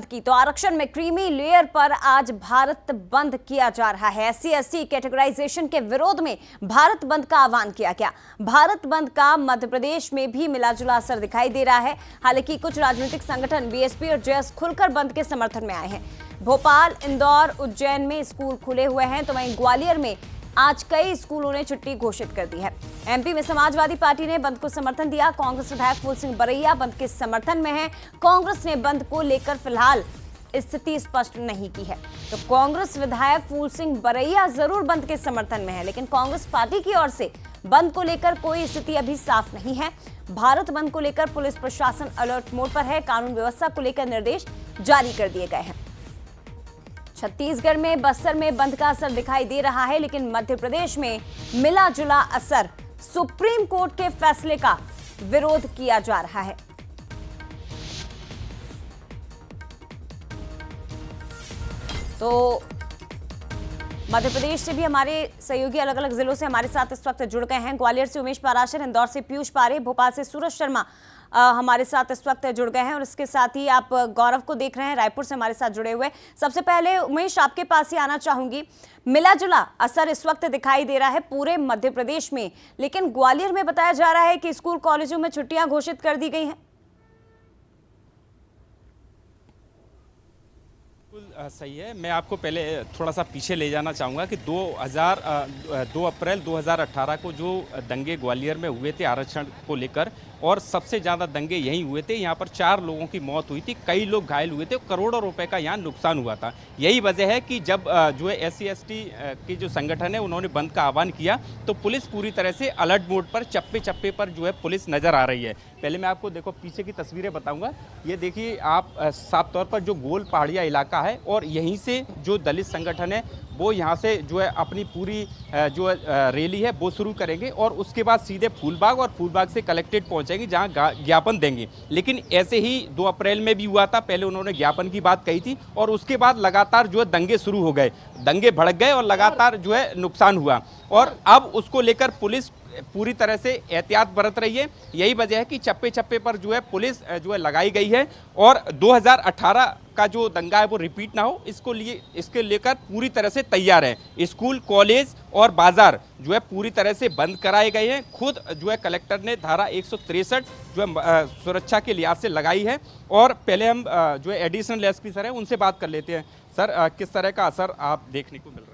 की तो आरक्षण में क्रीमी लेयर पर आज भारत बंद किया जा रहा है। SC/ST कैटेगराइजेशन के विरोध में भारत बंद का आह्वान किया गया। भारत बंद का मध्य प्रदेश में भी मिलाजुला असर दिखाई दे रहा है। हालांकि कुछ राजनीतिक संगठन BSP और JS खुलकर बंद के समर्थन में आए हैं। भोपाल, इंदौर, उज्जैन में स्कूल खुले हुए हैं, तो वहीं ग्वालियर में आज कई स्कूलों ने छुट्टी घोषित कर दी है। MP में समाजवादी पार्टी ने बंद को समर्थन दिया। कांग्रेस विधायक फूल सिंह बरैया बंद के समर्थन में है। कांग्रेस ने बंद को लेकर फिलहाल स्थिति स्पष्ट नहीं की है। तो कांग्रेस विधायक फूल सिंह बरैया जरूर बंद के समर्थन में है, लेकिन कांग्रेस पार्टी की ओर से बंद को लेकर कोई स्थिति अभी साफ नहीं है। भारत बंद को लेकर पुलिस प्रशासन अलर्ट मोड पर है। कानून व्यवस्था को लेकर निर्देश जारी कर दिए गए हैं। छत्तीसगढ़ में, बस्तर में बंद का असर दिखाई दे रहा है, लेकिन मध्य प्रदेश में मिला जुला असर। सुप्रीम कोर्ट के फैसले का विरोध किया जा रहा है। तो मध्य प्रदेश से भी हमारे सहयोगी अलग अलग जिलों से हमारे साथ इस वक्त जुड़ गए हैं। ग्वालियर से उमेश पाराशर, इंदौर से पीयूष पारे, भोपाल से सूरज शर्मा हमारे साथ इस वक्त जुड़ गए हैं। और इसके साथ ही आप गौरव को देख रहे हैं, रायपुर से हमारे साथ जुड़े हुए। सबसे पहले उमेश, आपके पास ही आना चाहूंगी। मिला जुला असर इस वक्त दिखाई दे रहा है पूरे मध्य प्रदेश में, लेकिन ग्वालियर में बताया जा रहा है कि स्कूल कॉलेजों में छुट्टियां घोषित कर दी गई हैं। सही है। मैं आपको पहले थोड़ा सा पीछे ले जाना चाहूँगा कि 2 अप्रैल 2018 को जो दंगे ग्वालियर में हुए थे आरक्षण को लेकर, और सबसे ज़्यादा दंगे यहीं हुए थे। यहाँ पर 4 लोगों की मौत हुई थी, कई लोग घायल हुए थे, करोड़ों रुपए का यहाँ नुकसान हुआ था। यही वजह है कि जब जो है SC/ST की जो संगठन है उन्होंने बंद का आह्वान किया, तो पुलिस पूरी तरह से अलर्ट मोड पर, चप्पे चप्पे पर जो है पुलिस नज़र आ रही है। पहले मैं आपको देखो पीछे की तस्वीरें बताऊँगा। ये देखिए आप, साफ तौर पर जो गोल पहाड़िया इलाका है, और यहीं से जो दलित संगठन है वो यहाँ से जो है अपनी पूरी जो रैली है वो शुरू करेंगे, और उसके बाद सीधे फूलबाग, और फूलबाग से कलेक्ट्रेट पहुँचेंगे जहाँ ज्ञापन देंगे। लेकिन ऐसे ही 2 अप्रैल में भी हुआ था। पहले उन्होंने ज्ञापन की बात कही थी, और उसके बाद लगातार जो है दंगे शुरू हो गए, दंगे भड़क गए, और लगातार जो है नुकसान हुआ। और अब उसको लेकर पुलिस पूरी तरह से एहतियात बरत रही है। यही वजह है कि चप्पे चप्पे पर जो है पुलिस जो है लगाई गई है, और 2018 का जो दंगा है वो रिपीट ना हो, इसके लेकर पूरी तरह से तैयार है। स्कूल, कॉलेज और बाजार जो है पूरी तरह से बंद कराए गए हैं। खुद जो है कलेक्टर ने धारा 163 जो है सुरक्षा के लिहाज से लगाई है। और पहले हम जो है एडिशनल SP सर हैं उनसे बात कर लेते हैं। सर, किस तरह का असर आप देखने को मिल रहा है?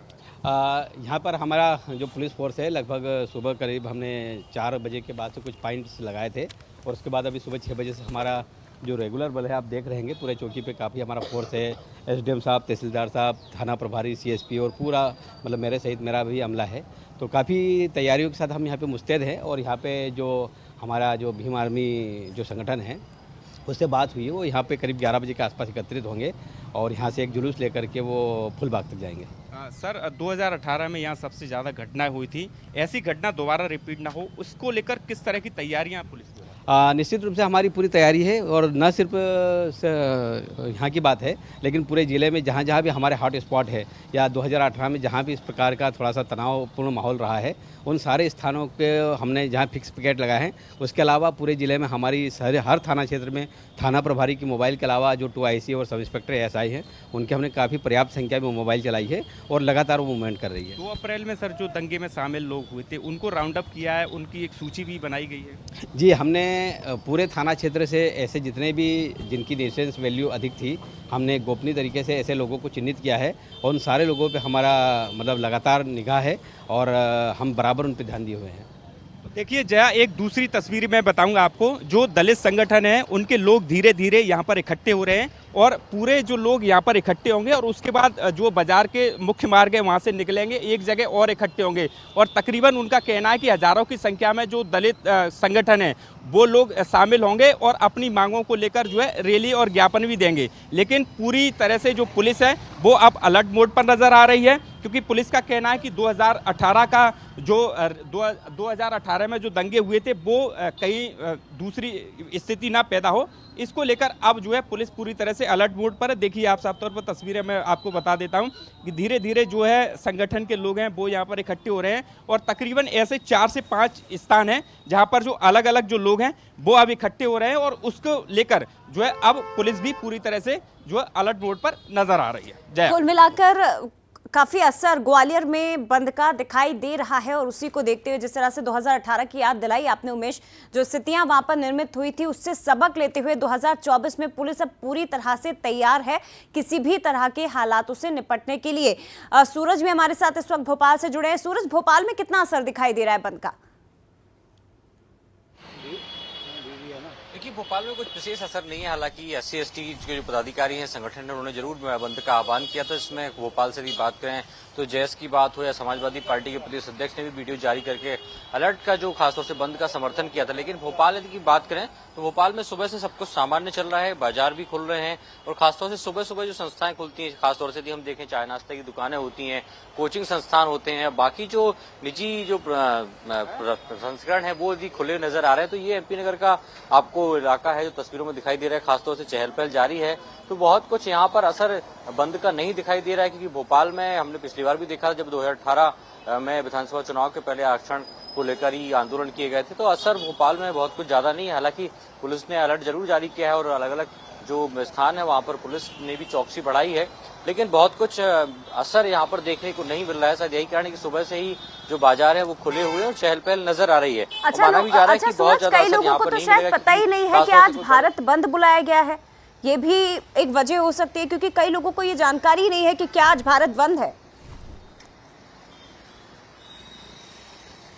यहाँ पर हमारा जो पुलिस फोर्स है, लगभग सुबह करीब हमने 4 बजे के बाद से कुछ पॉइंट्स लगाए थे, और उसके बाद अभी सुबह 6 बजे से हमारा जो रेगुलर बल है आप देख रहे हैं पूरे चौकी पे काफ़ी हमारा फोर्स है। SDM साहब, तहसीलदार साहब, थाना प्रभारी, CSP और पूरा मतलब मेरे सहित मेरा भी अमला है। तो काफ़ी तैयारियों के साथ हम यहाँ पे मुस्तैद हैं। और यहाँ पे जो हमारा जो भीम आर्मी जो संगठन है उससे बात हुई है, वो यहाँ पे करीब 11 बजे के आसपास एकत्रित होंगे, और यहाँ से एक जुलूस लेकर के वो फूलबाग तक जाएंगे। सर, 2018 में यहाँ सबसे ज़्यादा घटनाएं हुई थी, ऐसी घटना दोबारा रिपीट ना हो, उसको लेकर किस तरह की तैयारियां पुलिस की? निश्चित रूप से हमारी पूरी तैयारी है, और न सिर्फ यहाँ की बात है, लेकिन पूरे ज़िले में जहाँ जहाँ भी हमारे हॉट स्पॉट है, या 2018 में जहाँ भी इस प्रकार का थोड़ा सा तनावपूर्ण माहौल रहा है, उन सारे स्थानों पे हमने जहाँ फिक्स पिकेट लगाए हैं। उसके अलावा पूरे ज़िले में हमारी हर थाना क्षेत्र में थाना प्रभारी की मोबाइल के अलावा जो 2 IC और सब इंस्पेक्टर SI हैं, उनके हमने काफ़ी पर्याप्त संख्या में मोबाइल चलाई है, और लगातार वो मूवमेंट कर रही है। 2 अप्रैल में सर जो दंगे में शामिल लोग हुए थे उनको राउंड अप किया है, उनकी एक सूची भी बनाई गई है? जी, हमने पूरे थाना क्षेत्र से ऐसे जितने भी जिनकी न्यूसेंस वैल्यू अधिक थी, हमने गोपनीय तरीके से ऐसे लोगों को चिन्हित किया है, और उन सारे लोगों पे हमारा मतलब लगातार निगाह है, और हम बराबर उन पर ध्यान दिए हुए हैं। देखिए जया, एक दूसरी तस्वीर मैं बताऊंगा आपको। जो दलित संगठन है उनके लोग धीरे धीरे यहाँ पर इकट्ठे हो रहे हैं, और पूरे जो लोग यहाँ पर इकट्ठे होंगे, और उसके बाद जो बाजार के मुख्य मार्ग है वहाँ से निकलेंगे, एक जगह और इकट्ठे होंगे। और तकरीबन उनका कहना है कि हजारों की संख्या में जो दलित संगठन है वो लोग शामिल होंगे, और अपनी मांगों को लेकर जो है रैली और ज्ञापन भी देंगे। लेकिन पूरी तरह से जो पुलिस है वो अब अलर्ट मोड पर नजर आ रही है, क्योंकि पुलिस का कहना है कि 2018 का जो 2018 में जो दंगे हुए थे वो कहीं दूसरी स्थिति ना पैदा हो, इसको लेकर अब जो है पुलिस पूरी तरह से से अलर्ट मोड पर है। देखिए आप साफ तौर पर तस्वीरें मैं आपको बता देता हूं कि धीरे धीरे जो है संगठन के लोग हैं वो यहाँ पर इकट्ठे हो रहे हैं और तकरीबन ऐसे 4 से 5 स्थान हैं जहाँ पर जो अलग अलग जो लोग हैं वो अब इकट्ठे हो रहे हैं और उसको लेकर जो है अब पुलिस भी पूरी तरह से जो है अलर्ट मोड पर नजर आ रही है। जय कुल मिलाकर काफी असर ग्वालियर में बंद का दिखाई दे रहा है और उसी को देखते हुए जिस तरह से 2018 की याद दिलाई आपने उमेश, जो स्थितियां वहां पर निर्मित हुई थी उससे सबक लेते हुए 2024 में पुलिस अब पूरी तरह से तैयार है किसी भी तरह के हालातों से निपटने के लिए। सूरज भी हमारे साथ इस वक्त भोपाल से जुड़े हैं। सूरज, भोपाल में कितना असर दिखाई दे रहा है बंद का? देखिए भोपाल में कुछ विशेष असर नहीं है। हालांकि SC/ST के जो पदाधिकारी हैं संगठन ने उन्होंने जरूर बंद का आह्वान किया था। इसमें भोपाल से भी बात करें तो JS की बात हो या समाजवादी पार्टी के प्रदेश अध्यक्ष ने भी वीडियो जारी करके अलर्ट का जो खासतौर से बंद का समर्थन किया था। लेकिन भोपाल की बात करें तो भोपाल में सुबह से सब कुछ सामान्य चल रहा है, बाजार भी खुल रहे हैं और खासतौर से सुबह सुबह जो संस्थाएं खुलती हैं, खासतौर से यदि हम देखें चाय नाश्ते की दुकानें होती हैं, कोचिंग संस्थान होते हैं, बाकी जो निजी जो संस्करण है वो यदि खुले नजर आ रहे हैं तो ये MP नगर का आपको इलाका है जो तस्वीरों में दिखाई दे रहा है, खासतौर से चहल पहल जारी है। तो बहुत कुछ यहाँ पर असर बंद का नहीं दिखाई दे रहा है क्योंकि भोपाल में हमने पिछली बार भी देखा जब 2018 में विधानसभा चुनाव के पहले आरक्षण को लेकर ही आंदोलन किए गए थे तो असर भोपाल में बहुत कुछ ज्यादा नहीं है। हालांकि पुलिस ने अलर्ट जरूर जारी किया है और अलग अलग जो स्थान है वहां पर पुलिस ने भी चौकसी बढ़ाई है, लेकिन बहुत कुछ असर यहाँ पर देखने को नहीं मिल रहा है। शायद यही कारण है कि सुबह से ही जो बाजार है वो खुले हुए और चहल पहल नजर आ रही है। माना भी जा रहा है कि बहुत ज्यादा कई लोगों को तो शायद पता ही नहीं है कि आज भारत बंद बुलाया गया है। ये भी एक वजह हो सकती है क्योंकि कई लोगों को ये जानकारी नहीं है कि क्या आज भारत बंद है।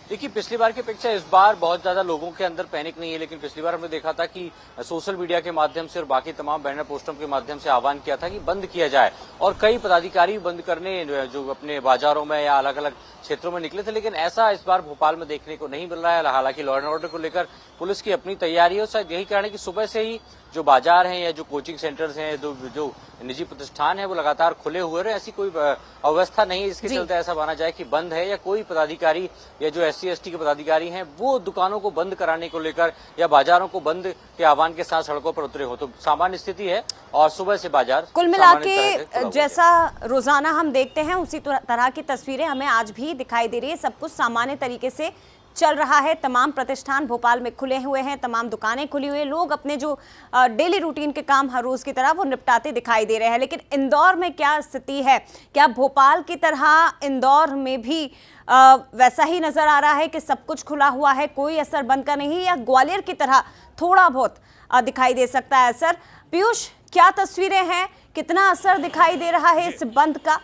देखिए पिछली बार की अपेक्षा इस बार बहुत ज्यादा लोगों के अंदर पैनिक नहीं है, लेकिन पिछली बार हमने देखा था कि सोशल मीडिया के माध्यम से और बाकी तमाम बैनर पोस्टरों के माध्यम से आह्वान किया था कि बंद किया जाए और कई पदाधिकारी बंद करने जो अपने बाजारों में या अलग अलग क्षेत्रों में निकले थे, लेकिन ऐसा इस बार भोपाल में देखने को नहीं मिल रहा है। हालांकि लॉ एंड ऑर्डर को लेकर पुलिस की अपनी तैयारी है और शायद यही कारण है कि सुबह से ही जो बाजार हैं या जो कोचिंग सेंटर्स हैं, जो निजी प्रतिष्ठान है वो लगातार खुले हुए रहे। ऐसी कोई अवस्था नहीं है जिसके चलते ऐसा माना जाए कि बंद है या कोई पदाधिकारी या जो SC/ST के पदाधिकारी हैं वो दुकानों को बंद कराने को लेकर या बाजारों को बंद के आह्वान के साथ सड़कों पर उतरे हो। तो सामान्य स्थिति है और सुबह से बाजार कुल मिला के जैसा रोजाना हम देखते हैं उसी तरह की तस्वीरें हमें आज भी दिखाई दे रही है। सब कुछ सामान्य तरीके से चल रहा है। तमाम प्रतिष्ठान भोपाल में खुले हुए हैं, तमाम दुकानें खुली हुई हैं, लोग अपने जो डेली रूटीन के काम हर रोज की तरह वो निपटाते दिखाई दे रहे हैं। लेकिन इंदौर में क्या स्थिति है? क्या भोपाल की तरह इंदौर में भी वैसा ही नजर आ रहा है कि सब कुछ खुला हुआ है, कोई असर बंद का नहीं, या ग्वालियर की तरह थोड़ा बहुत दिखाई दे सकता है असर? पीयूष, क्या तस्वीरें हैं, कितना असर दिखाई दे रहा है इस बंद का?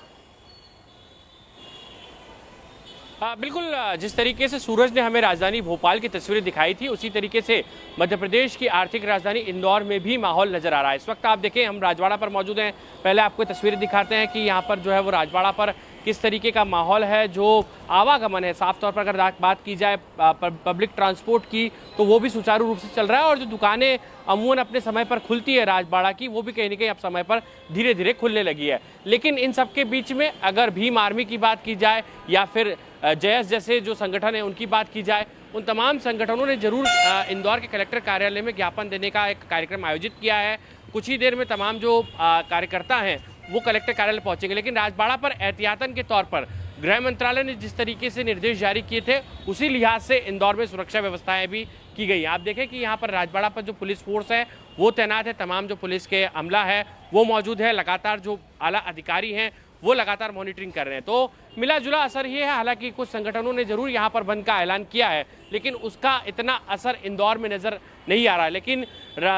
बिल्कुल, जिस तरीके से सूरज ने हमें राजधानी भोपाल की तस्वीरें दिखाई थी उसी तरीके से मध्य प्रदेश की आर्थिक राजधानी इंदौर में भी माहौल नजर आ रहा है। इस वक्त आप देखें हम राजवाड़ा पर मौजूद हैं। पहले आपको तस्वीरें दिखाते हैं कि यहाँ पर जो है वो राजवाड़ा पर किस तरीके का माहौल है, जो आवागमन है साफ तौर पर अगर बात की जाए पब्लिक ट्रांसपोर्ट की तो वो भी सुचारू रूप से चल रहा है और जो दुकानें अमूमन अपने समय पर खुलती है राजवाड़ा की वो भी कहीं ना कहीं अब समय पर धीरे धीरे खुलने लगी है। लेकिन इन सब के बीच में अगर भीम आर्मी की बात की जाए या फिर JS जैसे जो संगठन है उनकी बात की जाए, उन तमाम संगठनों ने जरूर इंदौर के कलेक्टर कार्यालय में ज्ञापन देने का एक कार्यक्रम आयोजित किया है। कुछ ही देर में तमाम जो कार्यकर्ता हैं वो कलेक्टर कार्यालय पहुंचेंगे। लेकिन राजवाड़ा पर एहतियातन के तौर पर गृह मंत्रालय ने जिस तरीके से निर्देश जारी किए थे उसी लिहाज से इंदौर में सुरक्षा व्यवस्थाएं भी की गई। आप देखें कि यहाँ पर राजवाड़ा पर जो पुलिस फोर्स है वो तैनात है, तमाम जो पुलिस के अमला है वो मौजूद है, लगातार जो आला अधिकारी हैं वो लगातार मॉनिटरिंग कर रहे हैं। तो मिला जुला असर ये है। हालांकि कुछ संगठनों ने जरूर यहाँ पर बंद का ऐलान किया है लेकिन उसका इतना असर इंदौर में नजर नहीं आ रहा है। लेकिन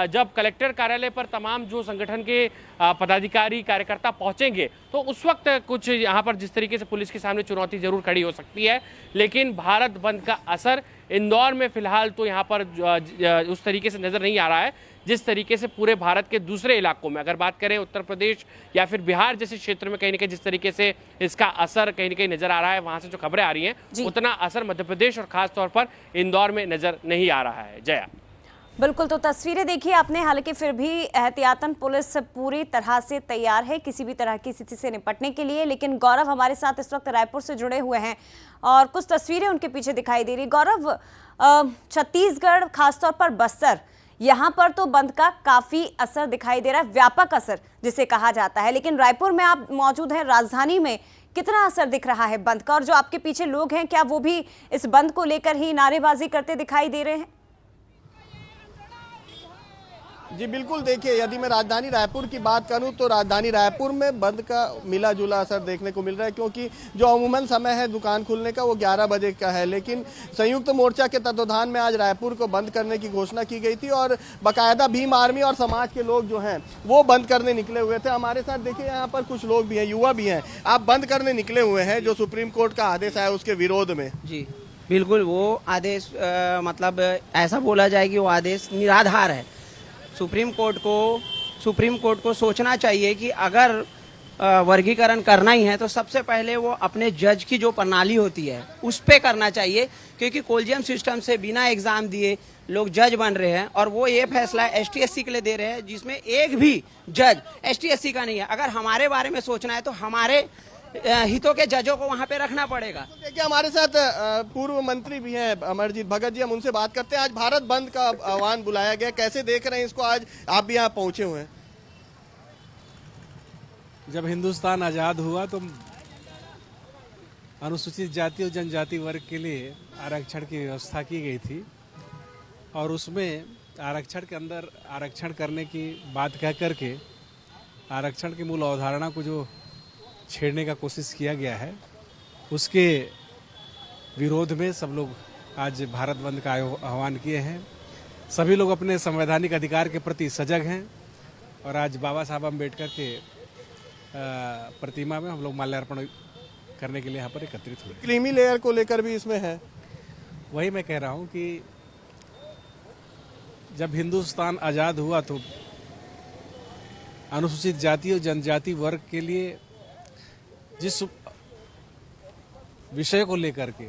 जब कलेक्टर कार्यालय पर तमाम जो संगठन के पदाधिकारी कार्यकर्ता पहुंचेंगे तो उस वक्त कुछ यहाँ पर जिस तरीके से पुलिस के सामने चुनौती जरूर खड़ी हो सकती है। लेकिन भारत बंद का असर इंदौर में फिलहाल तो यहाँ पर उस तरीके से नजर नहीं आ रहा है जिस तरीके से पूरे भारत के दूसरे इलाकों में, अगर बात करें उत्तर प्रदेश या फिर बिहार जैसे क्षेत्र में कहीं ना कहीं जिस तरीके से इसका असर कहीं ना कहीं नजर आ रहा है, वहां से जो खबरें आ रही हैं उतना असर मध्य प्रदेश और खास तौर पर इंदौर में नजर नहीं आ रहा है। जया, बिल्कुल, तो तस्वीरें देखिए आपने। हालांकि फिर भी एहतियातन पुलिस पूरी तरह से तैयार है किसी भी तरह की स्थिति से निपटने के लिए। लेकिन गौरव हमारे साथ इस वक्त रायपुर से जुड़े हुए हैं और कुछ तस्वीरें उनके पीछे दिखाई दे रही। गौरव, छत्तीसगढ़ खासतौर पर बस्तर यहाँ पर तो बंद का काफी असर दिखाई दे रहा है, व्यापक असर जिसे कहा जाता है। लेकिन रायपुर में आप मौजूद हैं, राजधानी में कितना असर दिख रहा है बंद का? और जो आपके पीछे लोग हैं, क्या वो भी इस बंद को लेकर ही नारेबाजी करते दिखाई दे रहे हैं? जी बिल्कुल, देखिए यदि मैं राजधानी रायपुर की बात करूं तो राजधानी रायपुर में बंद का मिला जुला असर देखने को मिल रहा है, क्योंकि जो अमूमन समय है दुकान खुलने का वो 11 बजे का है, लेकिन संयुक्त मोर्चा के तत्वाधान में आज रायपुर को बंद करने की घोषणा की गई थी और बाकायदा भीम आर्मी और समाज के लोग जो हैं वो बंद करने निकले हुए थे। हमारे साथ देखिए यहाँ पर कुछ लोग भी हैं, युवा भी हैं। आप बंद करने निकले हुए हैं जो सुप्रीम कोर्ट का आदेश आया उसके विरोध में। जी बिल्कुल, वो आदेश मतलब ऐसा बोला जाए कि वो आदेश निराधार है। सुप्रीम कोर्ट को सोचना चाहिए कि अगर वर्गीकरण करना ही है तो सबसे पहले वो अपने जज की जो प्रणाली होती है उस पे करना चाहिए, क्योंकि कॉलेजियम सिस्टम से बिना एग्जाम दिए लोग जज बन रहे हैं और वो ये फैसला एसटी/एससी के लिए दे रहे हैं जिसमें एक भी जज एसटी/एससी का नहीं है। अगर हमारे बारे में सोचना है तो हमारे हितों के जजों को वहां पे रखना पड़ेगा। देखिए हमारे साथ पूर्व मंत्री भी हैं अमरजीत भगत जी, हम उनसे बात करते हैं। आज भारत बंद का आह्वान बुलाया गया, कैसे देख रहे हैं इसको? आज आप भी यहाँ पहुंचे हुए हैं। जब हिंदुस्तान आज़ाद हुआ तो अनुसूचित जाति और जनजाति वर्ग के लिए आरक्षण की व्यवस्था की गई थी और उसमें आरक्षण के अंदर आरक्षण करने की बात कह करके आरक्षण की मूल अवधारणा को जो छेड़ने का कोशिश किया गया है उसके विरोध में सब लोग आज भारत बंद का आह्वान किए हैं। सभी लोग अपने संवैधानिक अधिकार के प्रति सजग हैं और आज बाबा साहब अम्बेडकर के प्रतिमा में हम लोग माल्यार्पण करने के लिए यहाँ पर एकत्रित हुए। क्रीमी लेयर को लेकर भी इसमें है। वही मैं कह रहा हूँ कि जब हिंदुस्तान आज़ाद हुआ तो अनुसूचित जाति और जनजाति वर्ग के लिए जिस विषय को लेकर के,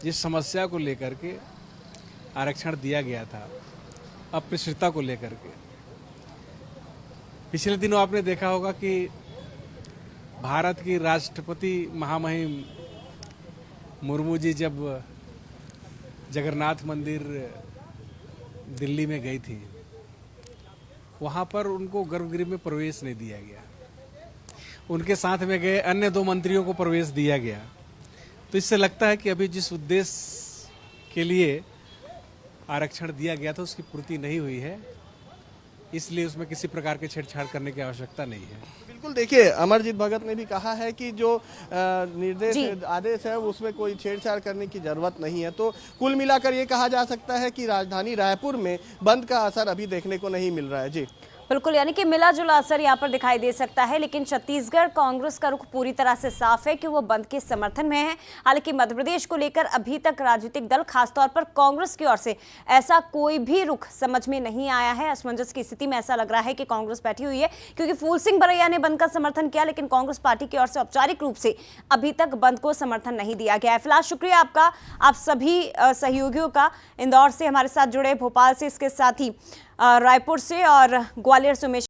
जिस समस्या को लेकर के आरक्षण दिया गया था, अस्पृश्यता को लेकर के, पिछले दिनों आपने देखा होगा कि भारत की राष्ट्रपति महामहिम मुर्मू जी जब जगन्नाथ मंदिर दिल्ली में गई थी, वहां पर उनको गर्भगृह में प्रवेश नहीं दिया गया। उनके साथ में गए अन्य 2 मंत्रियों को प्रवेश दिया गया। तो इससे लगता है कि अभी जिस उद्देश्य के लिए आरक्षण दिया गया था उसकी पूर्ति नहीं हुई है, इसलिए उसमें किसी प्रकार के छेड़छाड़ करने की आवश्यकता नहीं है। बिल्कुल, देखिए अमरजीत भगत ने भी कहा है कि जो निर्देश आदेश है उसमें कोई छेड़छाड़ करने की जरूरत नहीं है। तो कुल मिलाकर ये कहा जा सकता है कि राजधानी रायपुर में बंद का असर अभी देखने को नहीं मिल रहा है। जी बिल्कुल, यानी कि मिला जुला असर यहाँ पर दिखाई दे सकता है, लेकिन छत्तीसगढ़ कांग्रेस का रुख पूरी तरह से साफ है कि वो बंद के समर्थन में है। हालांकि मध्य प्रदेश को लेकर अभी तक राजनीतिक दल, खासतौर पर कांग्रेस की ओर से ऐसा कोई भी रुख समझ में नहीं आया है। असमंजस की स्थिति में ऐसा लग रहा है कि कांग्रेस बैठी हुई है, क्योंकि फूल सिंह बरैया ने बंद का समर्थन किया, लेकिन कांग्रेस पार्टी की ओर से औपचारिक रूप से अभी तक बंद को समर्थन नहीं दिया गया है। फिलहाल शुक्रिया आपका, आप सभी सहयोगियों का, इंदौर से हमारे साथ जुड़े, भोपाल से, इसके साथ ही रायपुर से और ग्वालियर से उमेश